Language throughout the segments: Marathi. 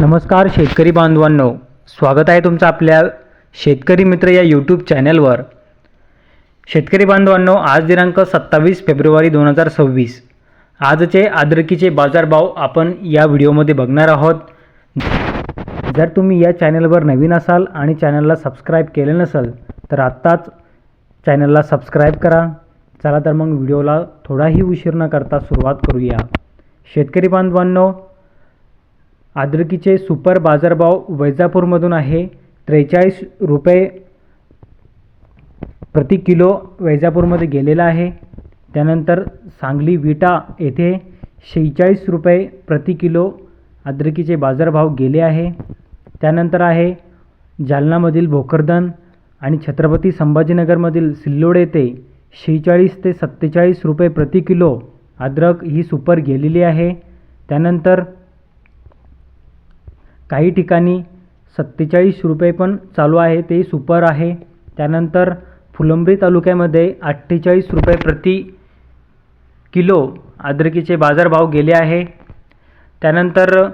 नमस्कार शेतकरी बांधवांनो, स्वागत आहे तुमचं आपल्या शेतकरी मित्र या यूट्यूब चॅनलवर। शेतकरी बांधवांनो, आज दिनांक 27 फेब्रुवारी 2026 आजचे अद्रकीचे बाजारभाव आपण या व्हिडिओमध्ये बघणार आहोत। जर तुम्ही या चॅनलवर नवीन असाल आणि चॅनलला सबस्क्राइब केले नसेल तर आत्ताच चॅनलला सबस्क्राइब करा। चला तर मग व्हिडिओला थोडाही उशीर न करता सुरुवात करूया। शेतकरी बांधवांनो, अद्रकीचे सुपर बाजारभाव वैजापूरमधून आहे 43 रुपये प्रति किलो वैजापूरमध्ये गेलेला आहे। त्यानंतर सांगली विटा येथे 46 रुपये प्रति किलो अद्रकीचे बाजारभाव गेले आहे। त्यानंतर आहे जालनामधील भोकरदन आणि छत्रपती संभाजीनगरमधील सिल्लोड येथे 46 ते 47 रुपये प्रति किलो अद्रक ही सुपर गेलेली आहे। त्यानंतर काही ठिकाणी 47 रुपये पण चालू आहे, ते सुपर आहे। त्यानंतर फुलंब्री तालुक्यामध्ये 48 रुपये प्रति किलो अद्रकीचे बाजारभाव गेले आहे। त्यानंतर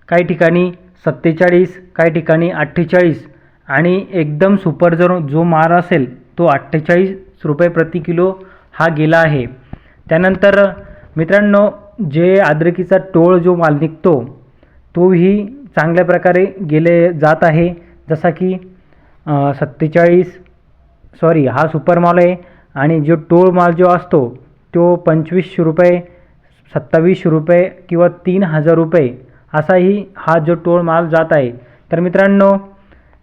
काही ठिकाणी 47, काही ठिकाणी 48 आणि एकदम सुपर जो माल असेल तो 48 रुपये प्रति किलो हा गेला आहे। त्यानंतर मित्रांनो, जे अद्रकीचा टोळ जो माल निघतो तोही चांगल्या प्रकारे गेले जात आहे। जसा की 47 हा सुपर माल आहे आणि जो टोळ माल जो असतो तो 25 रुपये, 27 रुपये किंवा 3000 रुपये असाही हा जो टोळ माल जात आहे। तर मित्रांनो,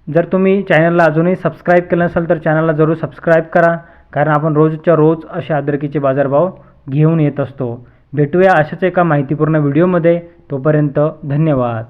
जर तुम्ही चॅनलला अजूनही सबस्क्राइब केलं नसेल तर चॅनलला जरूर सबस्क्राइब करा, कारण आपण रोजच्या रोज असे अद्रकीचे बाजारभाव घेऊन येत असतो। भेटूया अशाच एका माहितीपूर्ण व्हिडिओमध्ये। तोपर्यंत धन्यवाद।